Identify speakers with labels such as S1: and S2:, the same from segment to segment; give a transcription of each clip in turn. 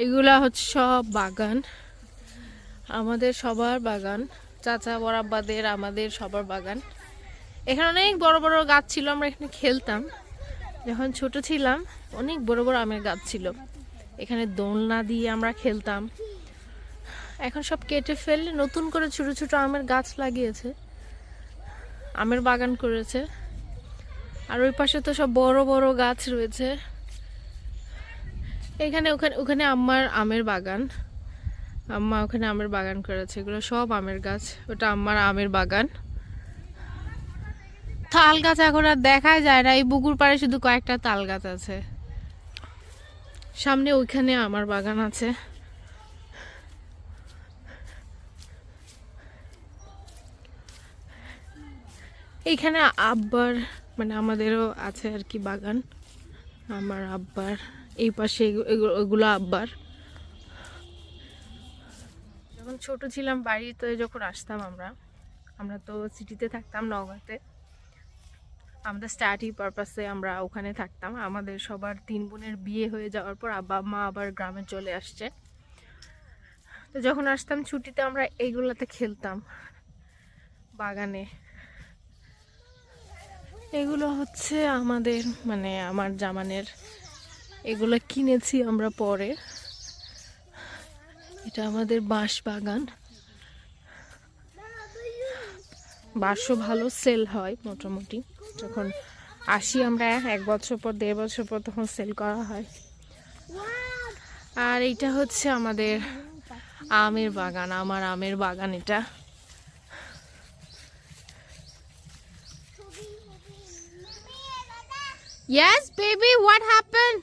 S1: এগুলা হচ্ছে সব বাগান, আমাদের সবার বাগান, চাচা বড়াব্বাদের আমাদের সবার বাগান। এখানে অনেক বড় বড় গাছ ছিল, আমরা এখানে খেলতাম যখন ছোট ছিলাম। অনেক বড় বড় আমের গাছ ছিল, এখানে দোলনা দিয়ে আমরা খেলতাম। এখন সব কেটে ফেললে নতুন করে ছোট ছোট আমের গাছ লাগিয়েছে, আমের বাগান করেছে। আর ওই পাশে তো সব বড় বড় গাছ রয়েছে। এখানে ওখানে ওখানে আম্মার আমের বাগান, আম্মা ওখানে আমের বাগান করেছে, এগুলো সব আমের গাছ। ওটা আম্মার আমের বাগান। তাল গাছ এখন আর দেখাই যায় না, এই পুকুর পাড়ে শুধু কয়েকটা তাল গাছ আছে। সামনে ওইখানে আমার বাগান আছে। এইখানে আব্বার মানে আমাদেরও আছে আর কি বাগান, আমার আব্বার। এই পাশে ওগুলো আব্বার। যখন ছোট ছিলাম বাড়িতে যখন আসতাম আমরা তো সিটিতে থাকতাম, নওগাঁতে। আমাদের স্টাডি পারপাসে আমরা ওখানে থাকতাম। আমাদের সবার 3 বোনের বিয়ে হয়ে যাওয়ার পর আব্বা মা আবার গ্রামে চলে আসছে। তো যখন আসতাম ছুটিতে আমরা এইগুলাতে খেলতাম বাগানে। এগুলো হচ্ছে আমাদের মানে আমার জামানের, এগুলো কিনেছি আমরা পরে। এটা আমাদের বাঁশ বাগান, বাঁশও ভালো সেল হয় মোটামুটি। যখন আসি আমরা 1 বছর পর 1.5 বছর পর তখন সেল করা হয়। আর এইটা হচ্ছে আমাদের আমের বাগান, আমার আমের বাগান এটা। Yes baby, what happened?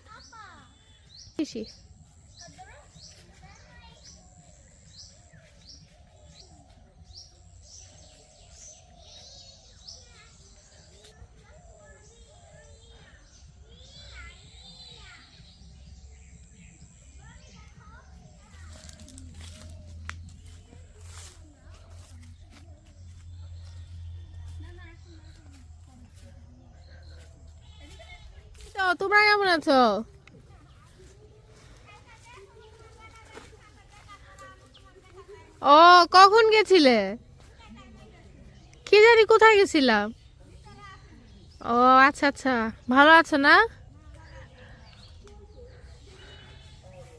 S1: তো তোমরা কেমন আছো? ও কখন গেছিলে? কি জানি কোথায় গেছিলাম। ও আচ্ছা আচ্ছা, ভালো আছো না?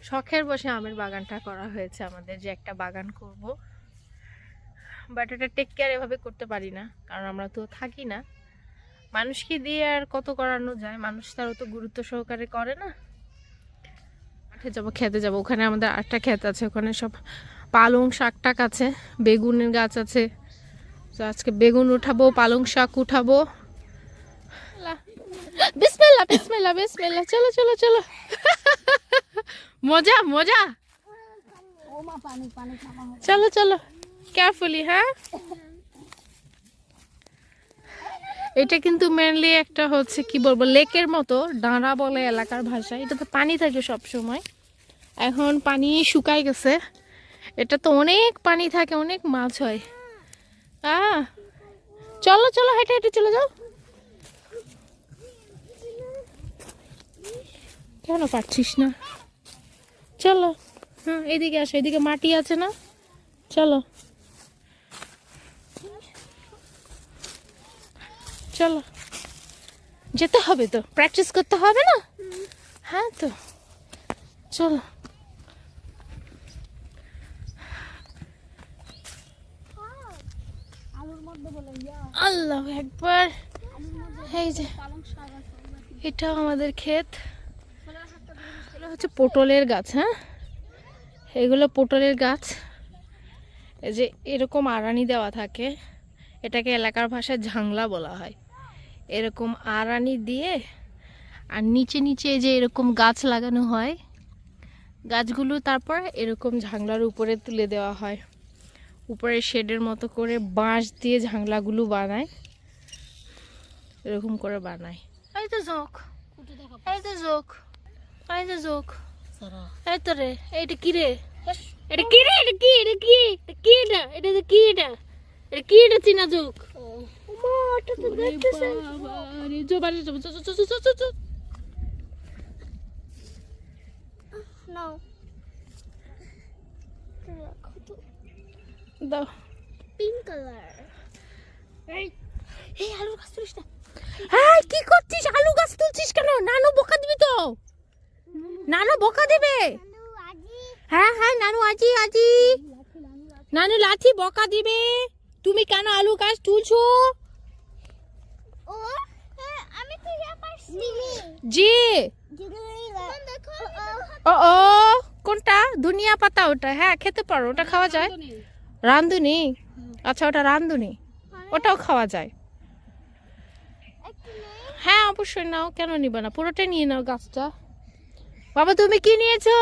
S1: শখের বসে আমের বাগানটা করা হয়েছে আমাদের, যে একটা বাগান করব। বাট এটা টেক কেয়ার এভাবে করতে পারি না, কারণ আমরা তো থাকি না। মানুষকে দিয়ে আর কত করানো যায়, মানুষ তার অত গুরুত্ব সহকারে করে না। মাঠে যাবো, খেতে যাবো, ওখানে আমাদের আরেকটা ক্ষেত আছে, ওখানে সব পালং শাক টাক আছে, বেগুনের গাছ আছে। তো আজকে বেগুন উঠাবো, পালং শাক উঠাবো। বিসমিল্লাহ বিসমিল্লাহ বিসমিল্লাহ, চলো চলো চলো। মজা মজা, চলো চলো কেয়ারফুলি। হ্যাঁ, এটা কিন্তু মেনলি একটা হচ্ছে কি বলবো লেকের মতো, ডাঁড়া বলে এলাকার ভাষায়। এটা তো পানি থাকে সব সময়, এখন পানি শুকাই গেছে। এটা তো অনেক পানি থাকে, অনেক মাছ হয়। চলো চলো হেঁটে হেঁটে চলে যাও। কেন পারছিস না? চলো, হ্যাঁ এদিকে আসো, এদিকে মাটি আছে না, চলো চলো। যেতে হবে তো, প্র্যাকটিস করতে হবে না? হ্যাঁ তো চলো। আল্লাহ একবার। এই যে এটা আমাদের ক্ষেত, এগুলো হচ্ছে পটলের গাছ। হ্যাঁ, এগুলো পটলের গাছ। এই যে এরকম আড়ানি দেওয়া থাকে, এটাকে এলাকার ভাষায় ঝাংলা বলা হয়। এরকম আড়ানি দিয়ে আর নিচে নিচে যে এরকম গাছ লাগানো হয়, গাছগুলো তারপর এরকম ঝাংলার উপরে তুলে দেওয়া হয়। উপরে শেডের মতো করে বাঁশ দিয়ে ঝাংলাগুলো বানায়, এরকম করে বানায়। এই তো জোক, এই তো জোক, এই তো জোক, এই তো রে। এইটা কি রে? এটা কি রে? এটা কি? এটা কি? এটা কি? এটা এটা কি? এটা এটা কি? এটা চিনা জোক। দাও।
S2: Pink colour.
S1: এই এই আলু গাছ তুলিস না। হ্যাঁ কি করছিস? আলু গাছ তুলছিস কেন? নানু বকা দিবি তো। নানু বকা দিবে। হ্যাঁ হ্যাঁ নানু আজি আজি। নানু লাঠি বকা দিবে। তুমি কেন আলু গাছ তুলছো?
S2: ও আমি তো ইয়া পারছি।
S1: জি।
S2: দেখো
S1: ও ও কোনটা? ধনিয়া পাতা ওটা? হ্যাঁ খেতে পারো, ওটা খাওয়া যায়। রান্ধুনি? আচ্ছা ওটা রান্ধুনি, ওটাও খাওয়া যায়। হ্যাঁ অবশ্যই নাও, কেন নিবা না, পুরোটাই নিয়ে নাও গাছটা। বাবা তুমি কি নিয়েছো?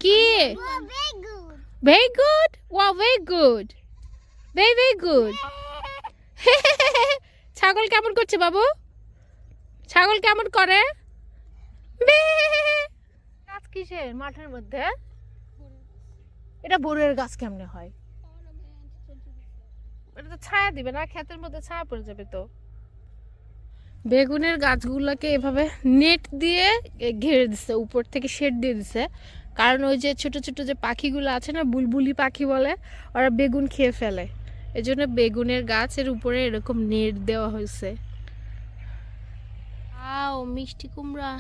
S1: কি? Very good. Wow very good, very very good. ছাগল কেমন করছে বাবু? ছাগল কেমন করে? গাছ কিসের মাঠের মধ্যে? এটা বড়ের গাছ কেমনে হয়? এটা তো ছায়া দিবে না, ক্ষেতের মধ্যে ছায়া পড়ে যাবে তো। বেগুনের গাছগুলোকে এভাবে নেট দিয়ে ঘিরে দিছে, উপর থেকে শেড দিয়ে দিছে, কারণ ওই যে ছোট ছোট যে পাখিগুলো আছে না, বুলবুলি পাখি বলে, ওরা বেগুন খেয়ে ফেলে। এই জন্য বেগুনের গাছের উপরে এরকম নেট দেওয়া হয়েছে। আও মিষ্টি কুমড়া,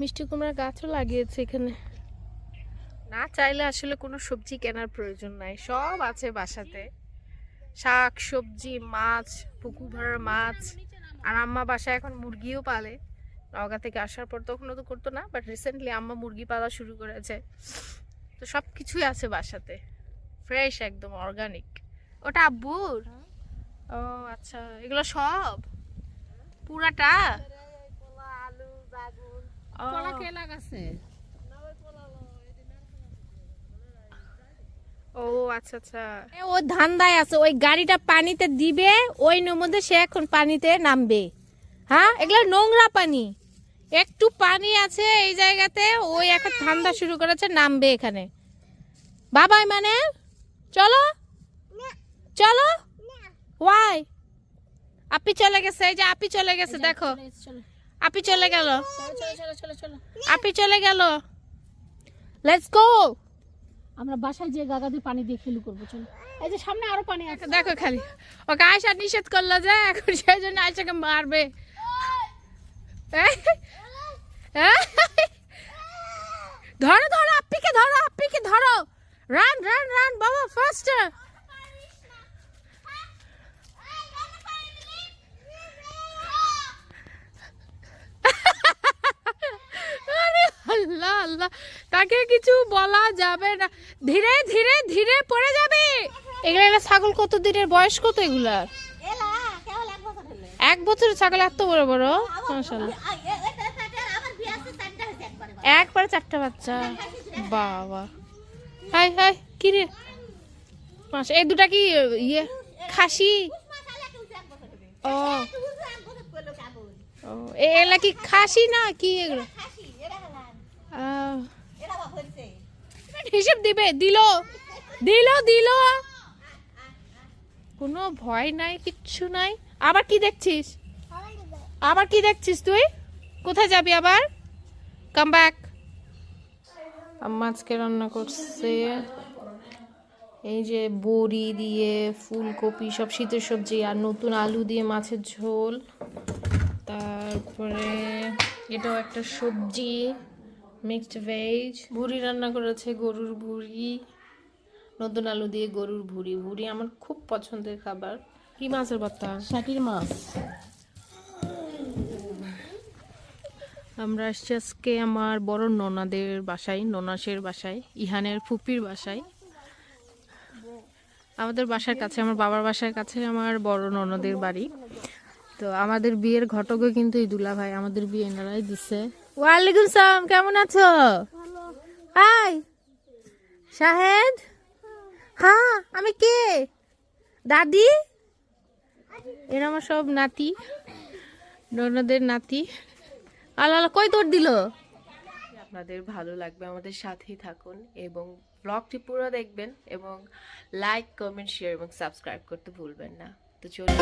S1: মিষ্টি কুমড়ার গাছও লাগিয়েছে এখানে। না চাইলে আসলে কোনো সবজি কেনার প্রয়োজন নাই, সব আছে বাসাতে। শাক সবজি, মাছ, পুকুর ভরার মাছ। আর আম্মা বাসায় এখন মুরগিও পালে। নওগাঁ থেকে আসার পর তখনও তো করতো না, বাট রিসেন্টলি আম্মা মুরগি পালা শুরু করেছে। তো সব কিছুই আছে বাসাতে, ফ্রেশ একদম অর্গানিক। ওটা আব্বুর? ও আচ্ছা, এগুলো সব পুরাটা? ও আচ্ছা আচ্ছা, ও ধান্দায় আছে, ওই গাড়িটা পানিতে দিবে, ওই মধ্যে সে এখন পানিতে নামবে। হ্যাঁ এগুলো নোংরা পানি, একটু পানি আছে এই জায়গাতে, ওই এখন ধান্দা শুরু করেছে, নামবে এখানে। বাবাই মানে চলো চলো। ওয়াই? আপি চলে গেছে, এই যে আপি চলে গেছে, দেখো আপি চলে গেল, আপি চলে গেল। Let's go.
S3: আমরা বাসায় যে গাগা দিয়ে পানি দিয়ে খেলু করবো, চলো। এই যে সামনে আরো পানি আছে,
S1: দেখো খালি ওকে আয়সা নিষেধ করলো যে, এখন সেই জন্য আয়সাকে মারবে। ধরো ধরো আপ্পিকে, ধরো আপ্পিকে ধরো। রান রান রান বাবা, ফাস্ট। আল্লাহ আল্লাহ, তাকে কিছু বলা যাবে না, ধীরে ধীরে ধীরে পড়ে যাবে। এগুলা ছাগল কত দিনের বয়স, কত এগুলা? 1 বছরের ছাগল এত বড় বড়, মাশাআল্লাহ। একবারে 4টা বাচ্চা, বাবা। হাই হাই কি রে, মাশা, এই দুটা কি ইয়ে খাসি? ও ও এগুলা কি খাসি না কি এগুলো? হিসেব দিবে, দিল দিল দিল, কোনো ভয় নাই, কিচ্ছু নাই। আবার কি দেখছিস? আবার কি দেখছিস তুই? কোথায় যাবি আবার? Come back. আম্মা আজকে রান্না করছে এই যে বড়ি দিয়ে, ফুলকপি, সব শীতের সবজি, আর নতুন আলু দিয়ে মাছের ঝোল। তারপরে এটাও একটা সবজি, মিক্সড ভেজ। ভুড়ি রান্না করেছে, গরুর ভুড়ি, নতুন আলু দিয়ে গরুর ভুড়ি। ভুড়ি আমার খুব পছন্দের খাবার। কি মাছের ভর্তা?
S3: শাটির মাছ।
S1: আমরা আসছি আজকে আমার বড় ননাদের বাসায়, ননাসের বাসায়, ইহানের ফুপির বাসায়। আমাদের বাসার কাছে, আমার বাবার বাসার কাছে আমার বড় ননদের বাড়ি। তো আমাদের বিয়ের ঘটকও কিন্তু এই দুলা ভাই, আমাদের বিয়ে এনারাই দিচ্ছে। ওয়ালাইকুম সালাম, কেমন আছো? হাই শাহেদ। হ্যাঁ আমি কে? দাদি। এরা আমার সব নাতি, ননদের নাতি। আল্লাহ কই তোর দিল। আপনাদের ভালো লাগবে, আমাদের সাথেই থাকুন এবং ব্লগটি পুরো দেখবেন, এবং লাইক কমেন্ট শেয়ার এবং সাবস্ক্রাইব করতে ভুলবেন না। তো চলুন।